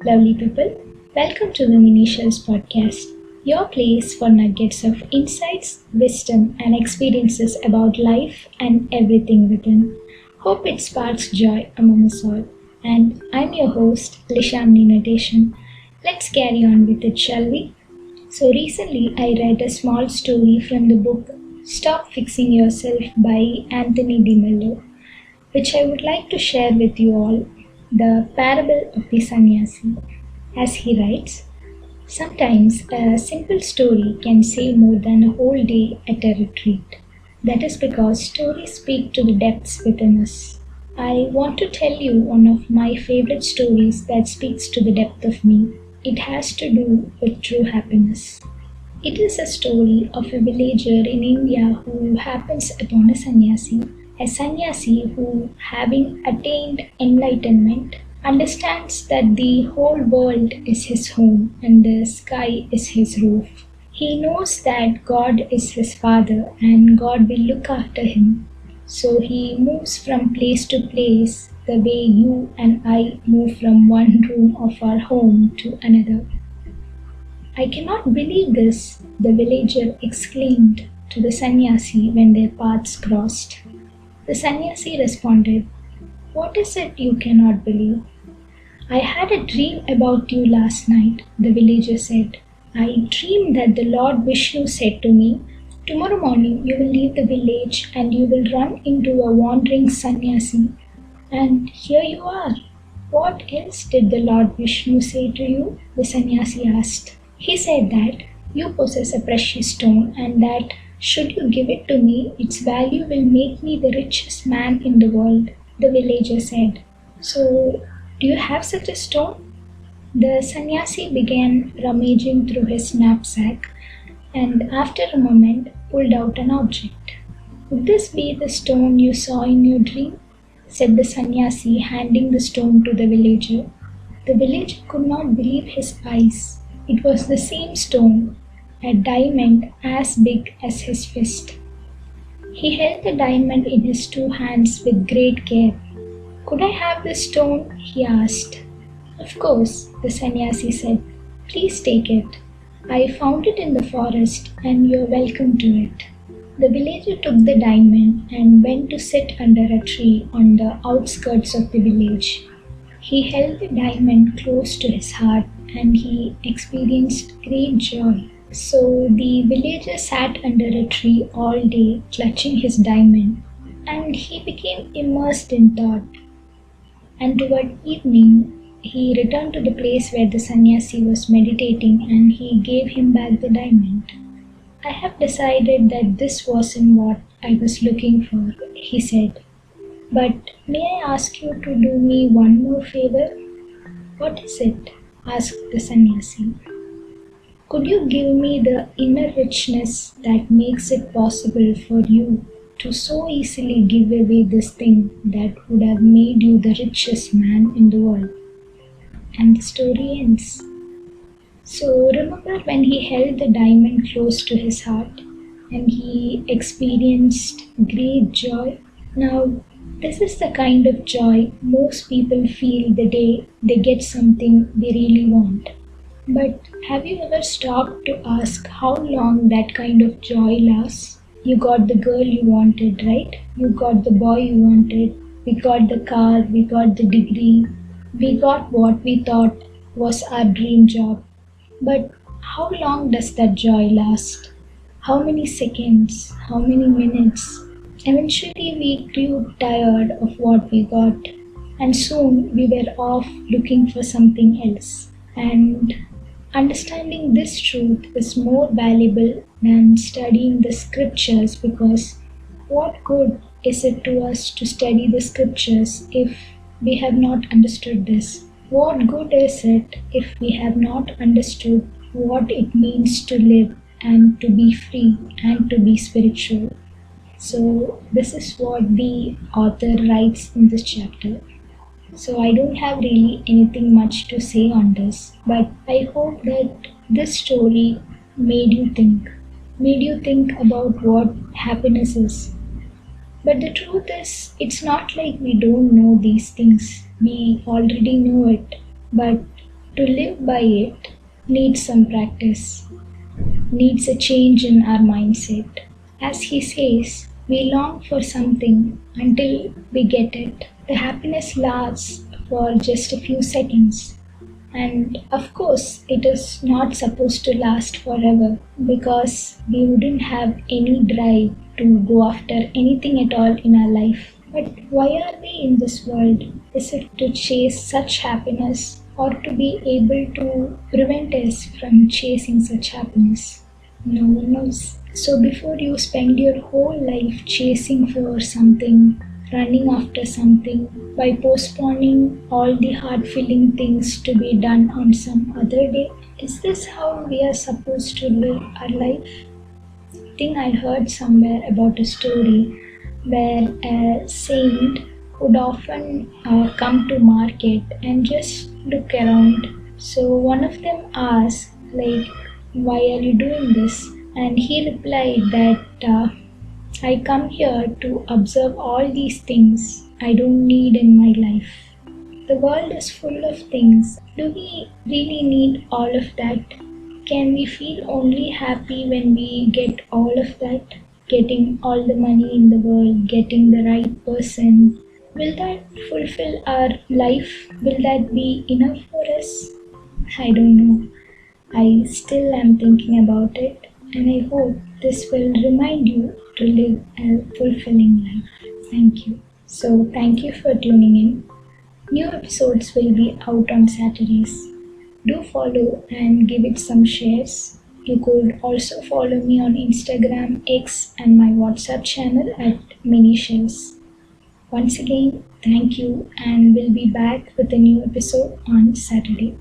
Lovely people, welcome to the Mini Shells podcast, your place for nuggets of insights, wisdom, and experiences about life and everything within. Hope it sparks joy among us all. And I'm your host, Lishamni Nadeshan. Let's carry on with it, shall we? So, recently I read a small story from the book Stop Fixing Yourself by Anthony de Mello, which I would like to share with you all. The parable of the sannyasi. As he writes, sometimes a simple story can say more than a whole day at a retreat. That is because stories speak to the depths within us. I want to tell you one of my favorite stories that speaks to the depth of me. It has to do with true happiness. It is a story of a villager in India who happens upon a sannyasi who, having attained enlightenment, understands that the whole world is his home and the sky is his roof. He knows that God is his father and God will look after him. So he moves from place to place the way you and I move from one room of our home to another. I cannot believe this, the villager exclaimed to the sannyasi when their paths crossed. The sannyasi responded, "What is it you cannot believe?" "I had a dream about you last night," the villager said. "I dreamed that the Lord Vishnu said to me, 'Tomorrow morning you will leave the village and you will run into a wandering sannyasi.' And here you are." "What else did the Lord Vishnu say to you?" the sannyasi asked. "He said that you possess a precious stone and that should you give it to me, its value will make me the richest man in the world," the villager said. "So, do you have such a stone?" The sannyasi began rummaging through his knapsack and after a moment pulled out an object. "Would this be the stone you saw in your dream?" said the sannyasi, handing the stone to the villager. The villager could not believe his eyes. It was the same stone, a diamond as big as his fist. He held the diamond in his two hands with great care. "Could I have this stone?" he asked. "Of course," the sannyasi said. "Please take it. I found it in the forest and you're welcome to it." The villager took the diamond and went to sit under a tree on the outskirts of the village. He held the diamond close to his heart and he experienced great joy. So the villager sat under a tree all day clutching his diamond and he became immersed in thought. And toward evening, he returned to the place where the sannyasi was meditating and he gave him back the diamond. "I have decided that this wasn't what I was looking for," he said. "But may I ask you to do me one more favor?" "What is it?" asked the sannyasi. "Could you give me the inner richness that makes it possible for you to so easily give away this thing that would have made you the richest man in the world?" And the story ends. So remember when he held the diamond close to his heart and he experienced great joy? Now, this is the kind of joy most people feel the day they get something they really want. But have you ever stopped to ask how long that kind of joy lasts? You got the girl you wanted, right? You got the boy you wanted. We got the car, we got the degree. We got what we thought was our dream job. But how long does that joy last? How many seconds? How many minutes? Eventually we grew tired of what we got and soon we were off looking for something else. And understanding this truth is more valuable than studying the scriptures, because what good is it to us to study the scriptures if we have not understood this? What good is it if we have not understood what it means to live and to be free and to be spiritual? So this is what the author writes in this chapter. So I don't have really anything much to say on this, but I hope that this story made you think about what happiness is. But the truth is, it's not like we don't know these things. We already know it, but To live by it needs some practice, needs a change in our mindset. As he says, we long for something until we get it. The happiness lasts for just a few seconds. And of course, it is not supposed to last forever because we wouldn't have any drive to go after anything at all in our life. But why are we in this world? Is it to chase such happiness or to be able to prevent us from chasing such happiness? No one knows. So before you spend your whole life chasing for something, running after something, by postponing all the heart-filling things to be done on some other day, is this how we are supposed to live our life? I think I heard somewhere about a story where a saint would often come to market and just look around. So one of them asked, like, why are you doing this? And he replied that I come here to observe all these things I don't need in my life. The world is full of things. Do we really need all of that? Can we feel only happy when we get all of that? Getting all the money in the world, getting the right person. Will that fulfill our life? Will that be enough for us? I don't know. I still am thinking about it, and I hope this will remind you to live a fulfilling life. Thank you. So, thank you for tuning in. New episodes will be out on Saturdays. Do follow and give it some shares. You could also follow me on Instagram, X, and my WhatsApp channel at Minishells. Once again, thank you, and we'll be back with a new episode on Saturday.